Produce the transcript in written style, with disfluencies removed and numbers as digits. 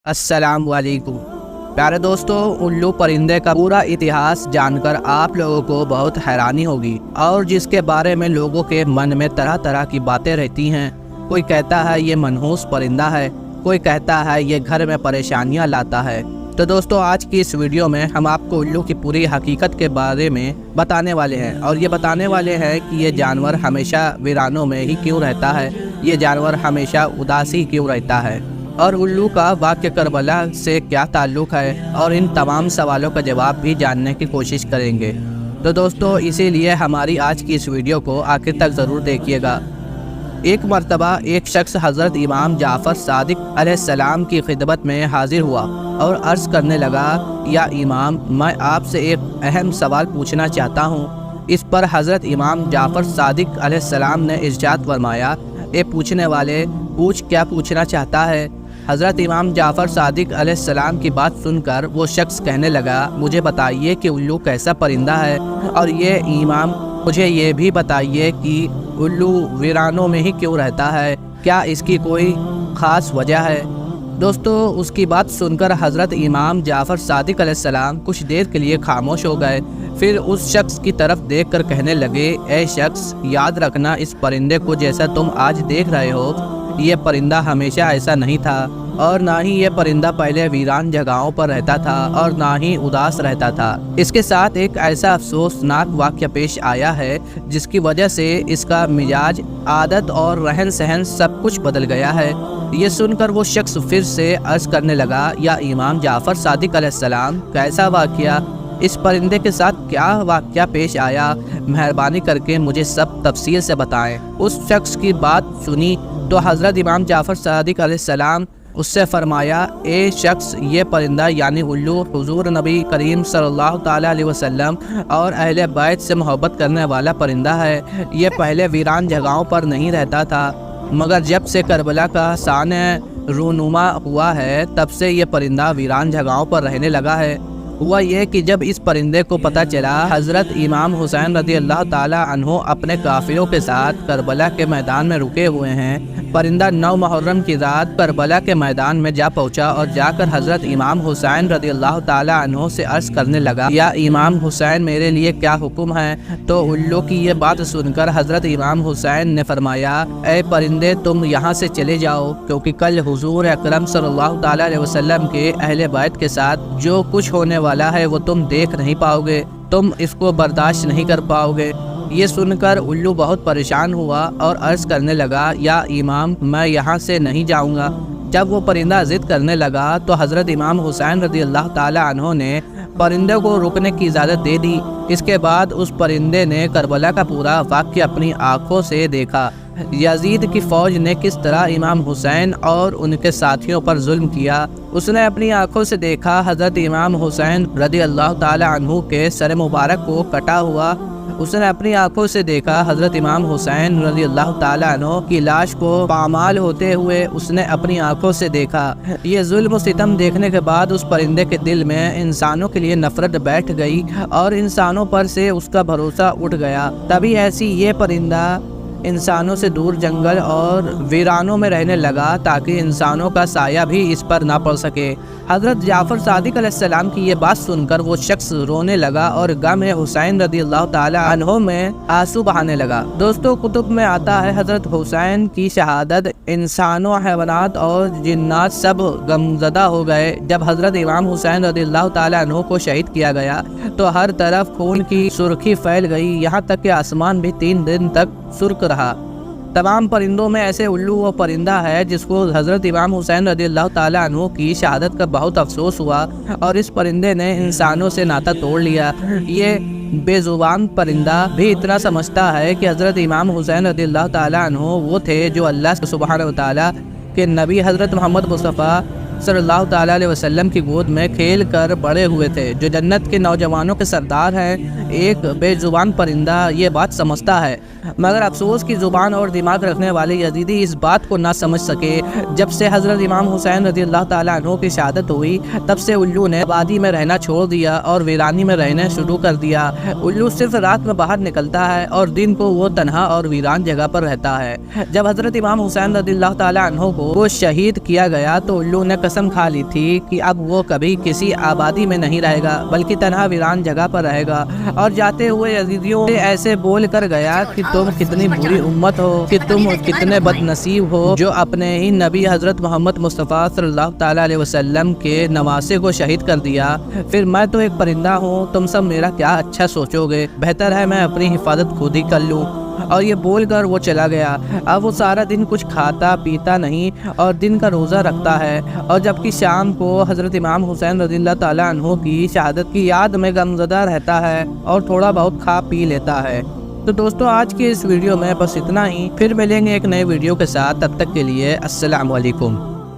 अस्सलाम वालेकुम। प्यारे दोस्तों, उल्लू परिंदे का पूरा इतिहास जानकर आप लोगों को बहुत हैरानी होगी और जिसके बारे में लोगों के मन में तरह तरह की बातें रहती हैं। कोई कहता है ये मनहूस परिंदा है, कोई कहता है ये घर में परेशानियां लाता है। तो दोस्तों, आज की इस वीडियो में हम आपको उल्लू की पूरी हकीकत के बारे में बताने वाले हैं और ये बताने वाले हैं कि ये जानवर हमेशा वीरानों में ही क्यों रहता है, ये जानवर हमेशा उदासी क्यों रहता है और उल्लू का वाक़या करबला से क्या ताल्लुक़ है, और इन तमाम सवालों का जवाब भी जानने की कोशिश करेंगे। तो दोस्तों, इसीलिए हमारी आज की इस वीडियो को आखिर तक ज़रूर देखिएगा। एक मर्तबा एक शख्स हज़रत इमाम जाफ़र सादिक अलैहिस्सलाम की खिदमत में हाजिर हुआ और अर्ज़ करने लगा, या इमाम, मैं आपसे एक अहम सवाल पूछना चाहता हूँ। इस पर हज़रत इमाम जाफ़र सादिक अलैहिस्सलाम ने इरशाद फरमाया, ए पूछने वाले, पूछ, क्या पूछना चाहता है। हज़रत इमाम जाफ़र सादिक अलैहिस्सलाम की बात सुनकर वो शख्स कहने लगा, मुझे बताइए कि उल्लू कैसा परिंदा है, और ये इमाम मुझे ये भी बताइए कि उल्लू वीरानों में ही क्यों रहता है, क्या इसकी कोई ख़ास वजह है। दोस्तों, उसकी बात सुनकर हज़रत इमाम जाफ़र सादिक अलैहिस्सलाम कुछ देर के लिए खामोश हो गए। फिर उस शख्स की तरफ देखकर कहने लगे, ए शख्स, याद रखना, इस परिंदे को जैसा तुम आज देख रहे हो, ये परिंदा हमेशा ऐसा नहीं था, और ना ही ये परिंदा पहले वीरान जगहों पर रहता था और ना ही उदास रहता था। इसके साथ एक ऐसा अफसोसनाक वाक़या पेश आया है जिसकी वजह से इसका मिजाज, आदत और रहन सहन सब कुछ बदल गया है। ये सुनकर वो शख्स फिर से अर्ज़ करने लगा, या इमाम जाफ़र सादिक अलैहिस्सलाम, कैसा वाक़या, इस परिंदे के साथ क्या वाक़या पेश आया, मेहरबानी करके मुझे सब तफसील से बताएं। उस शख्स की बात सुनी तो हज़रत इमाम जाफ़र सादिक अलैहिस्सलाम उससे फरमाया, ए शख्स, ये परिंदा यानी उल्लू हुज़ूर नबी करीम सल्लल्लाहु ताला अलैहि वसल्लम और अहले बैत से मोहब्बत करने वाला परिंदा है। ये पहले वीरान जगहों पर नहीं रहता था, मगर जब से करबला का शान रूनुमा हुआ है तब से ये परिंदा वीरान जगहों पर रहने लगा है। हुआ यह कि जब इस परिंदे को पता चला हज़रत इमाम हुसैन रज़ी अल्लाह ताला अन्हो अपने काफ़िलों के साथ करबला के मैदान में रुके हुए हैं, परिंदा 9 मुहर्रम की रात करबला के मैदान में जा पहुंचा और जाकर हज़रत इमाम हुसैन रज़ी अल्लाह ताला अन्हो से अर्ज़ करने लगा, या इमाम हुसैन, मेरे लिए क्या हुक्म है। तो उल्लू की ये बात सुनकर हज़रत इमाम हुसैन ने फरमाया, ए परिंदे, तुम यहाँ से चले जाओ, क्योंकि कल हुज़ूर अकरम सल्लल्लाहु ताला अलैहि वसल्लम के अहले बैत के साथ जो कुछ होने वाला है वो तुम देख नहीं पाओगे, तुम इसको बर्दाश्त नहीं कर पाओगे। ये सुनकर उल्लू बहुत परेशान हुआ और अर्ज़ करने लगा, या इमाम, मैं यहाँ से नहीं जाऊँगा। जब वो परिंदा ज़िद करने लगा तो हज़रत इमाम हुसैन रज़ी अल्लाह ताला अन्हो ने परिंदे को रुकने की इजाज़त दे दी। इसके बाद उस परिंदे ने करबला का पूरा वाक़या अपनी आँखों से देखा। यजीद की फ़ौज ने किस तरह इमाम हुसैन और उनके साथियों पर जुल्म किया, उसने अपनी आंखों से देखा। हज़रत इमाम हुसैन रज़ी अल्लाह ताला अन्हु के सर मुबारक को कटा हुआ, उसने अपनी आंखों से देखा। हज़रत इमाम हुसैन रज़ी अल्लाह ताला अन्हु की लाश को पामाल होते हुए उसने अपनी आंखों से देखा। ये जुल्म सितम देखने के बाद उस परिंदे के दिल में इंसानों के लिए नफ़रत बैठ गई और इंसानों पर से उसका भरोसा उठ गया। तभी ऐसी ये परिंदा इंसानों से दूर जंगल और वीरानों में रहने लगा ताकि इंसानों का साया भी इस पर ना पड़ सके। हज़रत जाफ़र सादिक अलैहिस्सलाम की ये बात सुनकर वो शख्स रोने लगा और गम हुसैन रज़ी अल्लाह ताला अन्हो में आंसू बहाने लगा। दोस्तों, कुतुब में आता है हज़रत हुसैन की शहादत इंसानों, हैवानात और जिन्नात सब गमज़दा हो गए। जब हज़रत इमाम हुसैन रज़ी अल्लाह ताला अन्हो को शहीद किया गया तो हर तरफ खून की सुर्खी फैल गई, यहाँ तक कि आसमान भी 3 दिन तक सुर्ख रहा। तमाम परिंदों में ऐसे उल्लू वो परिंदा है जिसको हज़रत इमाम हुसैन रज़ी अल्लाह ताला अन्हु की शहादत का बहुत अफसोस हुआ और इस परिंदे ने इंसानों से नाता तोड़ लिया। ये बेजुबान परिंदा भी इतना समझता है कि हज़रत इमाम हुसैन रज़ी अल्लाह ताला अन्हु वो थे जो अल्लाह सुब्हानहू व तआला के नबी हज़रत मोहम्मद मुस्तफ़ा सल्लल्लाहु ताला अलैहि वसल्लम की गोद में खेल कर बड़े हुए थे, जो जन्नत के नौजवानों के सरदार हैं। एक बेजुबान परिंदा ये बात समझता है, मगर अफसोस की ज़ुबान और दिमाग रखने वाले यजीदी इस बात को ना समझ सके। जब से हज़रत इमाम हुसैन रज़ी अल्लाह ताला अन्हु की शहादत हुई तब से उल्लू ने वादी में रहना छोड़ दिया और वीरानी में रहना शुरू कर दिया। उल्लू सिर्फ रात में बाहर निकलता है और दिन को वो तन्हा और वीरान जगह पर रहता है। जब हज़रत इमाम हुसैन रज़ी अल्लाह ताला अन्हु को वो शहीद किया गया तो उल्लू ने قسم کھا لی تھی کہ اب وہ کبھی کسی آبادی میں نہیں رہے گا بلکہ تنہا ویران جگہ پر رہے گا، اور جاتے ہوئے یزیدیوں سے ایسے بول کر گیا کہ تم کتنی بری امت ہو، کہ تم کتنے بد نصیب ہو جو اپنے ہی نبی حضرت محمد مصطفیٰ صلی اللہ تعالیٰ علیہ وسلم کے نواسے کو شہید کر دیا، پھر میں تو ایک پرندہ ہوں، تم سب میرا کیا اچھا سوچو گے، بہتر ہے میں اپنی حفاظت خود ہی کر لوں۔ اور یہ بول کر وہ چلا گیا۔ اب وہ سارا دن کچھ کھاتا پیتا نہیں اور دن کا روزہ رکھتا ہے، اور جبکہ شام کو حضرت امام حسین رضی اللہ تعالیٰ عنہ کی شہادت کی یاد میں غمزدہ رہتا ہے اور تھوڑا بہت کھا پی لیتا ہے۔ تو دوستو آج کی اس ویڈیو میں بس اتنا ہی، پھر ملیں گے ایک نئے ویڈیو کے ساتھ، تب تک کے لیے السلام علیکم۔